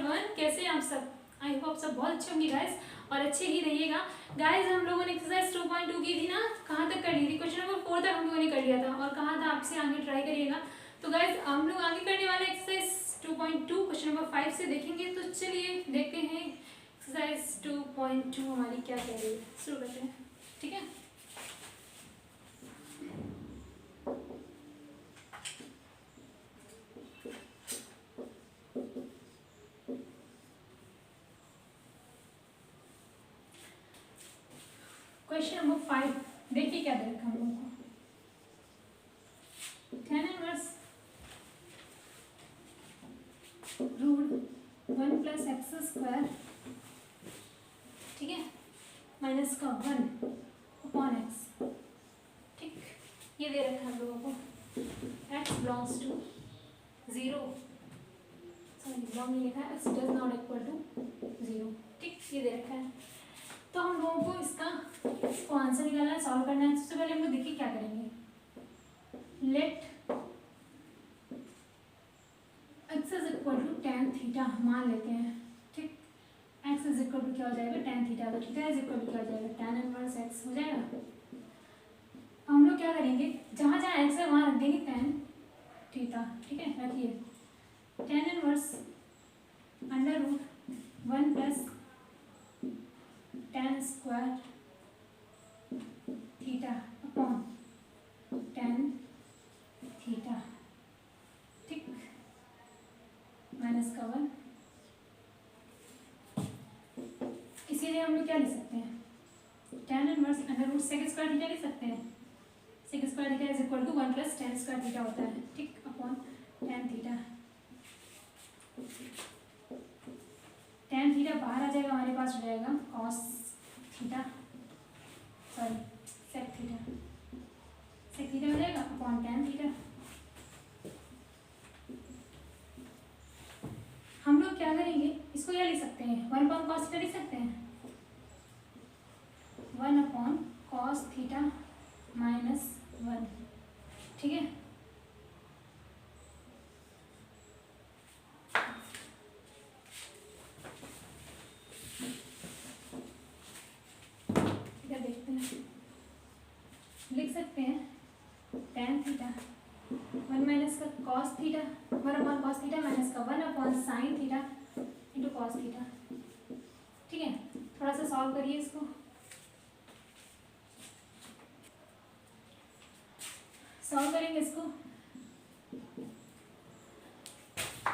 Everyone, कैसे हैं आप सब। आई होप आप सब बहुत अच्छे होंगे गाइस और अच्छे ही रहिएगा। गाइस हम लोगों ने एक्सरसाइज 2.2 की थी ना, कहाँ तक कर ली थी, क्वेश्चन नंबर 4 तक हम लोगों ने कर लिया था और कहा था आपसे आगे ट्राई करिएगा। तो गाइस हम लोग आगे करने वाले एक्सरसाइज 2.2 क्वेश्चन नंबर 5 से देखेंगे। तो चलिए देखते हैं एक्सरसाइज 2.2 हमारी क्या कह रही है। शुरू करते हैं, ठीक है। क्वेश्चन नंबर 5 देखिए क्या दे रखा हम लोगों को। tan inverse root 1 plus x square, ठीक है, माइनस का 1 अपॉन एक्स, ठीक, ये दे रखा है हम लोगों को। X belongs to 0, sorry belong नहीं लिखा है, x does not equal to 0, ठीक, ये दे रखा है। तो हम लोगों को इसको आंसर निकालना है, सॉल्व करना है। सबसे पहले हम लोग देखिए क्या करेंगे। Let x is equal to tan theta मान लेते हैं, ठीक। एक्स इज इक्वल टू क्या हो जाएगा, tan थीटा, तो थीटा इज इक्वल टू क्या हो जाएगा, tan इनवर्स एक्स हो जाएगा। हम लोग क्या करेंगे, जहाँ जहाँ एक्स है वहाँ रख देंगे tan थीटा, ठीक है। रखिए tan inverse under root 1 plus tan square theta upon tan theta, ठीक, माइनस का 1। इसीलिए हम लोग क्या लिख सकते हैं, tan inverse under root sec square theta लिख सकते हैं। Sec square theta is equal to 1 plus tan square theta होता है, ठीक, upon tan theta. tan theta बाहर आ जाएगा, हमारे पास हो जाएगा cos theta, sorry sec theta, sec theta हो जाएगा अपॉन tan थीटा। हम लोग क्या करेंगे, इसको क्या लिख सकते हैं, 1 अपॉन cos थीटा लिख सकते हैं, 1 अपॉन cos थीटा माइनस 1, ठीक है। इधर देखते हैं, लिख सकते हैं tan थीटा 1 माइनस का cos theta, 1 upon cos theta minus का 1 upon sin theta into cos theta, ठीक है। थोड़ा सा सॉल्व करिए इसको, सॉल्व करेंगे इसको,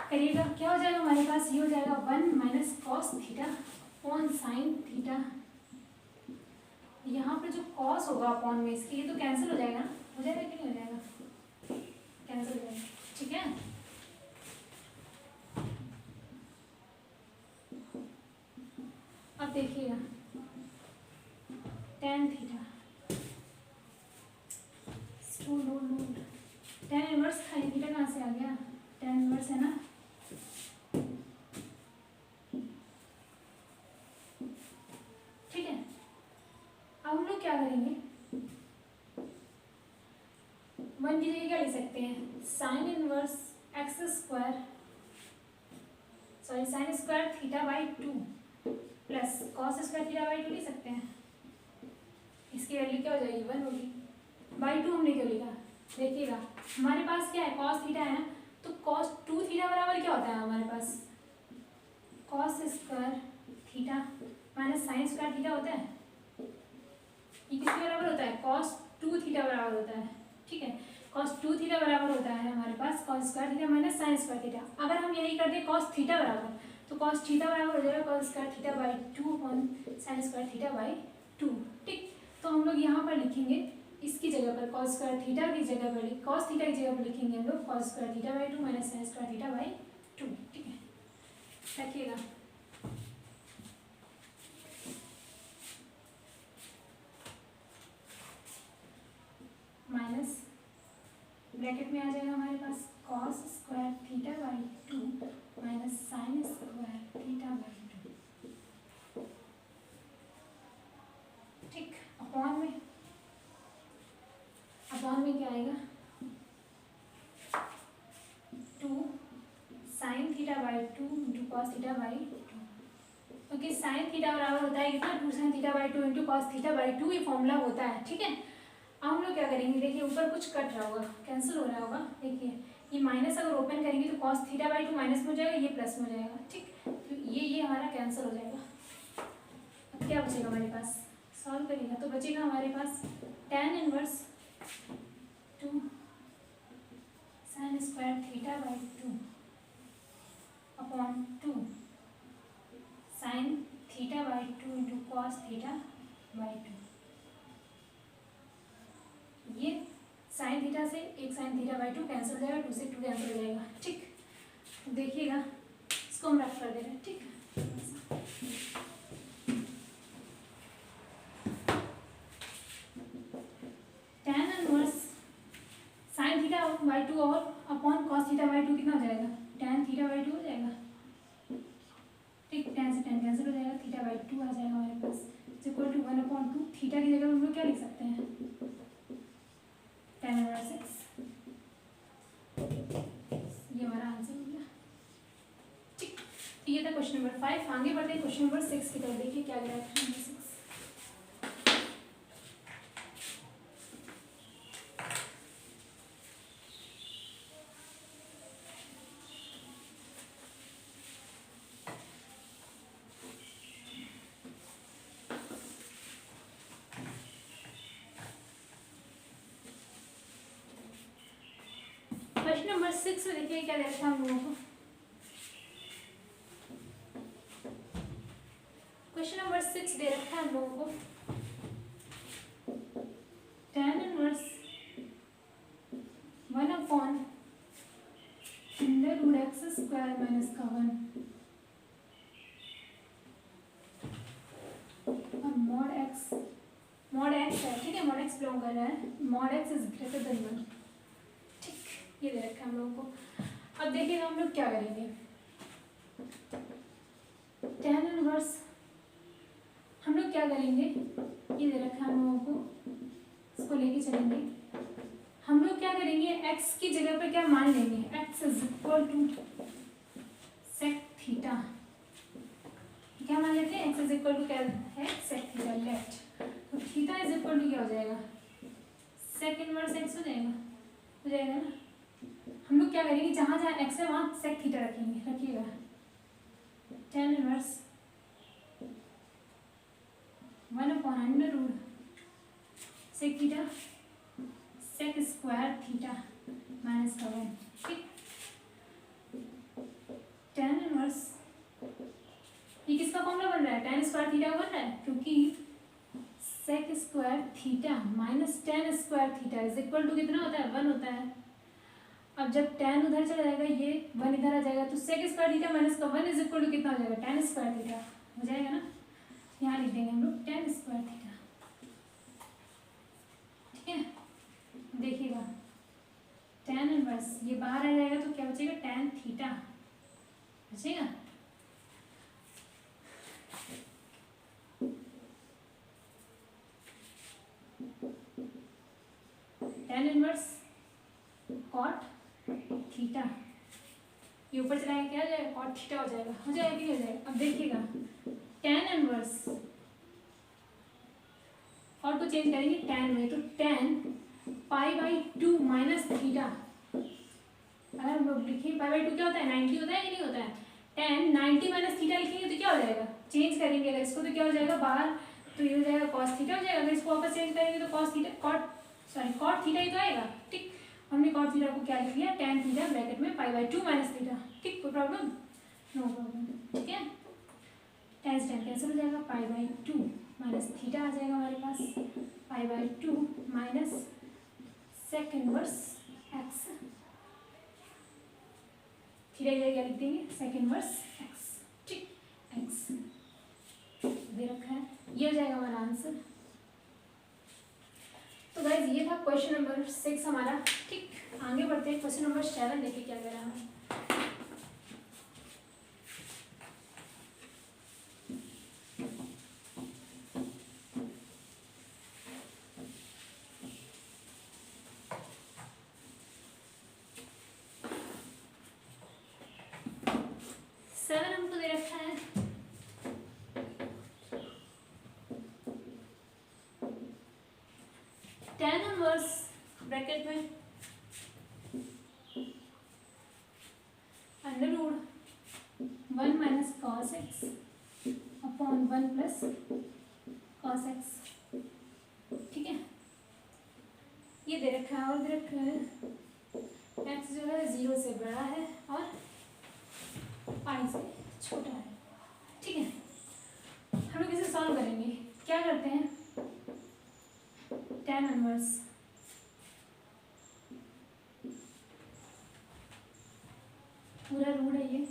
करिएगा क्या हो जाएगा हमारे पास, ये हो जाएगा 1 minus cos theta upon sine theta. यहाँ पे जो कॉस होगा अपॉन में इसके, ये तो कैंसिल हो जाएगा ना, हो जाएगा कि नहीं हो जाएगा, कैंसिल हो जाएगा, ठीक है। अब देखिएगा tan theta tan inverse sine theta कहाँ से आ गया, tan इनवर्स है ना, ठीक है। अब हम लोग क्या करेंगे, 1 की जगह क्या लिख सकते हैं, sine inverse x square, sorry sine square theta by 2 plus cos square theta by 2 लिख सकते हैं। इसकी वैल्यू क्या हो जाएगी, 1 होगी। बाई 2 हमने क्यों लिखा, देखिएगा हमारे पास क्या है, कॉस थीटा है ना, तो कॉस 2 थीटा बराबर क्या होता है हमारे पास, cos square theta minus sine square theta होता है। ये किसके बराबर होता है, कॉस 2 थीटा बराबर होता है, ठीक है। कॉस 2 थीटा बराबर होता है हमारे पास cos square theta minus sine square theta. अगर हम यही कर दें कॉस थीटा बराबर, तो कॉस थीटा बराबर हो जाएगा cos square theta by 2 upon sine square theta by 2, ठीक। तो हम लोग यहाँ पर लिखेंगे, इसकी जगह पर कॉस स्क्वायर थीटा की जगह पर, कॉस थीटा की जगह पर लिखेंगे हम लोग cos square theta by 2 minus sine square theta by 2, ठीक है। रखिएगा माइनस ब्रैकेट में आ जाएगा हमारे पास cos square theta by 2 minus sine square theta by 2, ठीक, अपॉन में क्या आएगा, 2 sin sine theta by two into cos theta by two, क्योंकि साइन थीटा बराबर होता है कितना, two sine theta by two into cos theta by two, ये फॉर्मूला होता है, ठीक है। अब हम लोग क्या करेंगे, देखिए ऊपर कुछ कट रहा होगा, कैंसिल हो रहा होगा, देखिए ये माइनस अगर ओपन करेंगे तो cos theta by two minus में हो जाएगा, ये प्लस में हो जाएगा, ठीक, तो ये हमारा कैंसिल हो जाएगा। अब क्या बचेगा हमारे पास, सॉल्व करेगा तो बचेगा हमारे पास tan inverse two sign square theta by two upon two sine theta by two into cos theta by two. ये साइन थीटा से एक sign theta by to cancel हो जाएगा, टू से टू कैंसिल हो जाएगा, ठीक। देखिएगा इसको हम रफ कर दे रहे हैं, ठीक। tan inverse sine theta by two और upon cos theta by two कितना हो जाएगा, tan थीटा बाई टू हो जाएगा, ठीक, tan से tan कैंसिल हो जाएगा, थीटा बाई टू आ जाएगा हमारे पास, equal to one upon two, theta की जगह हम लोग क्या लिख सकते हैं, tan इनवर्स एक्स। ये हमारा आंसर हो गया, ठीक। तो ये था क्वेश्चन नंबर 5। आगे बढ़ते हैं क्वेश्चन नंबर 6 की तरफ, देखिए क्या गया है क्वेश्चन नंबर 6। क्वेश्चन नंबर 6 में देखिए क्या देखा हम लोगों को, क्वेश्चन नंबर 6 दे रखा है हम लोगों को, tan inverse one upon under root x square minus का वन और मॉड एक्स है, ठीक है, मॉड एक्स बिलोंग कर रहा है, mod x is greater than one, ठीक, ये दे रखा है हम लोगों को। अब देखिएगा हम लोग क्या करेंगे, tan इनवर्स हम लोग क्या करेंगे, ये दे रखा है हम लोगों को, इसको लेके चलेंगे, हम लोग क्या करेंगे, x की जगह पर क्या मान लेंगे, x is equal to sec theta, क्या मान लेते हैं, x इज इक्वल टू क्या है, सेक थीटा, लेफ्ट, तो थीटा इज इक्वल टू क्या हो जाएगा, सेक इनवर्स x हो जाएगा ना। हम लोग क्या करेंगे, जहाँ जहाँ x है वहाँ सेक थीटा रखेंगे, रखिएगा, tan inverse one upon under root sec theta sec square theta minus का वन, ठीक, tan इनवर्स ये किसका फॉर्मूला बन रहा है, tan स्क्वायर थीटा बन रहा है, क्योंकि sec square theta minus tan square theta is equal to कितना होता है, वन होता है। अब जब tan उधर चला जाएगा, ये वन इधर आ जाएगा, तो सेक स्क्वायर थीटा माइनस का वन इज इक्वल टू कितना हो जाएगा, tan स्क्वायर थीटा हो जाएगा ना, यहाँ लिख देंगे हम लोग tan स्क्वायर थीटा, ठीक है। देखिएगा tan इनवर्स ये बाहर आ जाएगा तो क्या बचेगा, tan थीटा बचेगा, tan इनवर्स cot थीटा, ये ऊपर चलाएंगे क्या हो जाएगा, cot थीटा हो जाएगा कि नहीं हो जाएगा। अब देखिएगा tan इनवर्स और को चेंज करेंगे tan में, तो tan pi by two minus theta, अगर हम लोग लिखें पाई बाई टू क्या होता है, 90 होता है कि नहीं होता है, tan 90 माइनस थीटा लिखेंगे तो क्या हो जाएगा, चेंज करेंगे अगर इसको तो क्या हो जाएगा बाहर, तो ये हो जाएगा cos थीटा हो जाएगा, अगर इसको वापस चेंज करेंगे तो cos थीटा cot थीटा ही तो आएगा, ठीक। हमने cot थीटा को क्या लिख लिया, tan थीटा ब्रैकेट में पाई बाई टू माइनस थीटा, ठीक, कोई प्रॉब्लम, नो प्रॉब्लम, ठीक है। tan से tan कैंसिल हो जाएगा, pi by two minus theta आ जाएगा हमारे पास, pi by two minus sec inverse X, theta की जगह क्या लिख देंगे, सेक इनवर्स एक्स, ठीक, एक्स दे रखा है, ये हो जाएगा हमारा आंसर। तो गाइज ये था क्वेश्चन नंबर 6 हमारा, ठीक। आगे बढ़ते हैं क्वेश्चन नंबर 7, देखिए क्या कह रहा है। 7 हमको दे रखा है tan इनवर्स ब्रैकेट में under root 1 minus cos x upon 1 plus cos x. ठीक है, ये दे रखा है और दे रखा है एक्स जो है 0 से बड़ा है और पाई से छोटा है। ठीक है, हम लोग इसे सॉल्व करेंगे। क्या करते हैं, tan इनवर्स पूरा रूट है ये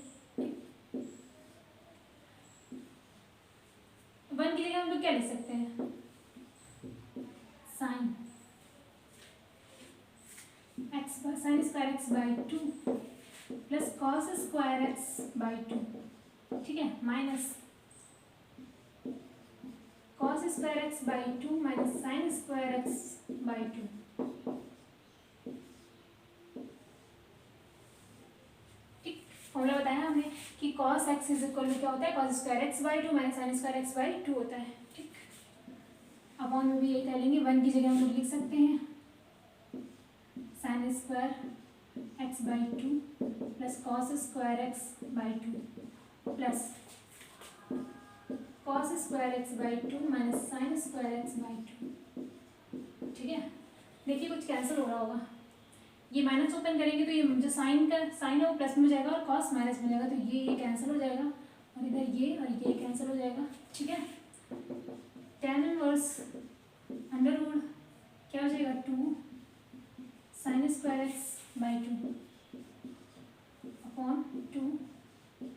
1 की जगह हम लोग क्या लिख सकते हैं, sine x sine square x by 2 plus cos square x by 2। ठीक है, minus cos square x by 2 minus sine square x by 2। ठीक, फॉर्मूला बताया हमने कि cos x is equal to क्या होता है, cos square x by 2 minus sine square x by 2 होता है। ठीक, अपॉन में भी यही डालेंगे, 1 की जगह हम लोग लिख सकते हैं sign square x by 2 plus cos square x by 2 plus cos square x by 2 minus sine square x by 2। ठीक है, देखिए कुछ कैंसिल हो रहा होगा, ये माइनस ओपन करेंगे तो ये जो साइन का साइन है वो प्लस में हो जाएगा और कॉस माइनस में हो जाएगा, तो ये कैंसिल हो जाएगा और इधर ये और ये कैंसिल हो जाएगा। ठीक है, tan इनवर्स अंडर रूट क्या हो जाएगा 2 sine square x by 2 upon 2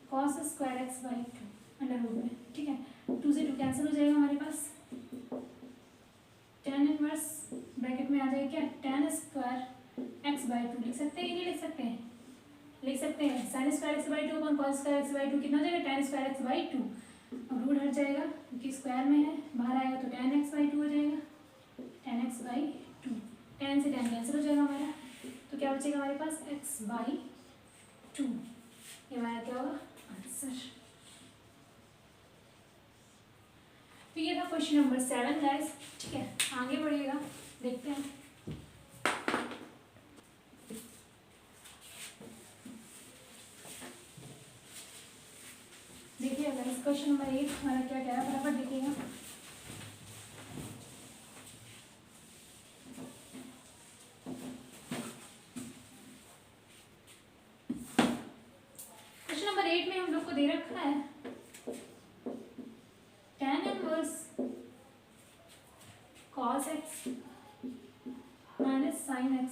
cos square x by 2 under root में। ठीक है, 2 से 2 कैंसिल हो जाएगा हमारे पास, tan इनवर्स ब्रैकेट में आ जाएगा क्या, tan स्क्वायर एक्स बाई 2 लिख सकते हैं कि नहीं लिख सकते हैं, लिख सकते हैं। Sign square x by 2 upon cos square x by 2 कितना हो जाएगा, tan स्क्वायर एक्स बाई 2। अब रूट हट जाएगा क्योंकि स्क्वायर में है, बाहर आएगा तो tan एक्स बाई 2 हो जाएगा, tan एक्स बाई 2। tan से tan कैंसिल हो जाएगा हमारा, तो क्या बचेगा हमारे पास x बाई 2। ये हमारा क्या होगा आंसर। तो ये था क्वेश्चन नंबर 7 गाइस। ठीक है, आगे बढ़िएगा, देखते हैं। देखिए गाइस, क्वेश्चन नंबर 8 हमारा क्या कह रहा है, फटाफट देखिएगा। क्वेश्चन नंबर 8 में हम लोग को दे रखा है tan inverse cos x minus sine x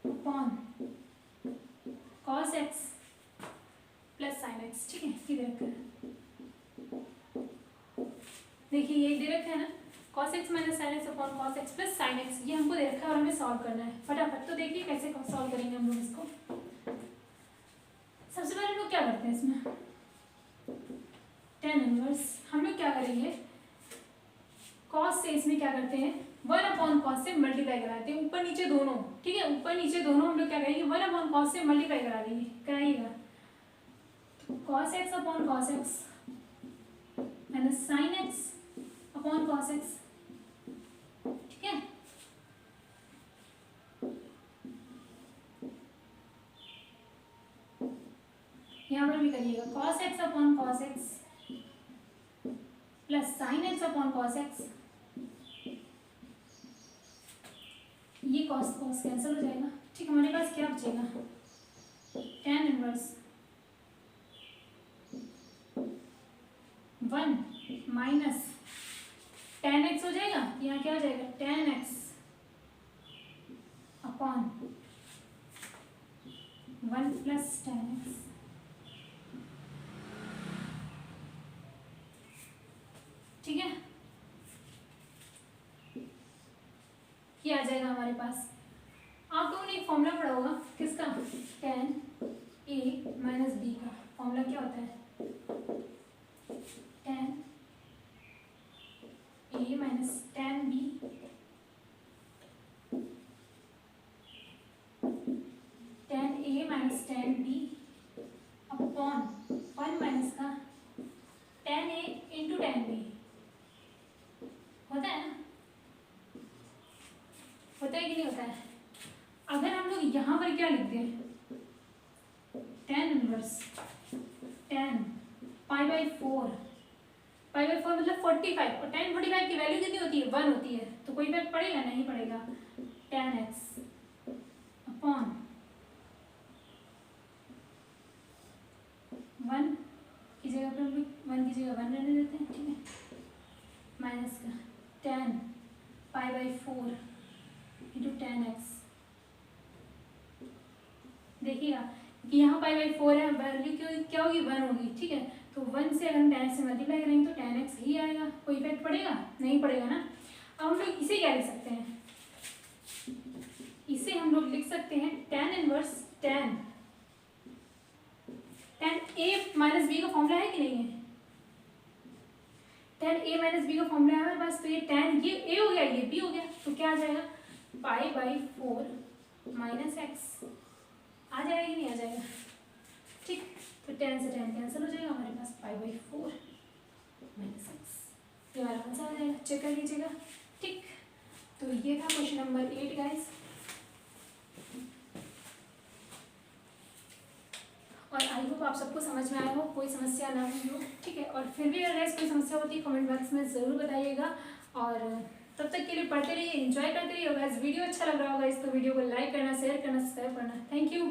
upon cos x plus sine x। ठीक है, ये दे रखा है, देखिए ये दे रखा है ना, cos x minus sine x upon cos x plus sine x, ये हमको दे रखा है और हमें सॉल्व करना है फटाफट। तो देखिए कैसे सॉल्व करेंगे हम लोग इसको। सबसे पहले हम लोग क्या करते हैं इसमें, tan इनवर्स हम लोग क्या करेंगे, cos से इसमें क्या करते हैं 1 अपॉन कॉस से मल्टीप्लाई कराते हैं, ऊपर नीचे दोनों। ठीक है, ऊपर नीचे दोनों हम लोग क्या करेंगे 1 अपॉन कॉस से मल्टीप्लाई करा देंगे, कराइएगा। cos x upon cos x minus sine x upon cos x। ठीक है, यहाँ पर भी करिएगा cos x upon cos x plus sine x upon cos x। ये cos cos कैंसिल हो जाएगा। ठीक, हमारे पास क्या बचेगा, tan inverse 1 minus tan x हो जाएगा, यहाँ क्या हो जाएगा tan x upon 1 plus tan x। ठीक है, ये आ जाएगा हमारे पास। आप लोगों ने एक फॉर्मूला पढ़ा होगा किसका, tan a माइनस b का फॉर्मूला क्या होता है, tan a minus tan b tan a minus tan b upon 1 minus का tan a into tan b होता है ना, होता है कि नहीं होता है। अगर हम लोग यहाँ पर क्या लिखते हैं, tan इनवर्स tan π/4, π/4 मतलब 45, और tan 45 की वैल्यू कितनी होती है, 1 होती है, तो कोई इफेक्ट पड़ेगा, नहीं पड़ेगा। tan x अपॉन 1 की जगह पर हम लोग 1 की जगह 1 रहने देते हैं, ठीक है, माइनस का tan π/4 इंटू tan x। देखिएगा कि यहाँ π/4 है, वैल्यू क्या होगी, 1 होगी, ठीक है, तो 1 से अगर हम tan x से मल्टीप्लाई करेंगे तो tan x ही आएगा, कोई इफेक्ट पड़ेगा, नहीं पड़ेगा ना। अब हम लोग इसे क्या लिख सकते हैं, इसे हम लोग लिख सकते हैं tan inverse tan a minus b का फॉर्मूला है कि नहीं है, tan a माइनस बी का फॉर्मूला है हमारे पास, तो ये tan, ये a हो गया, ये b हो गया, तो क्या आ जाएगा, π/4 माइनस एक्स आ जाएगा कि नहीं आ जाएगा, ठीक, तो tan से tan कैंसिल हो जाएगा, हमारे पास π/4 माइनस एक्स, ये हमारा आंसर आ जाएगा, चेक कर लीजिएगा, ठीक। तो ये था क्वेश्चन नंबर 8 गाइस, और आई होप आप सबको समझ में आया हो, कोई समस्या ना हुई हो, ठीक है, और फिर भी अगर कोई समस्या होती है कमेंट बॉक्स में ज़रूर बताइएगा, और तब तक के लिए पढ़ते रहिए, एंजॉय करते रहिए। अगर वीडियो अच्छा लग रहा होगा इस तो वीडियो को लाइक करना, शेयर करना, सब्सक्राइब करना। Thank you.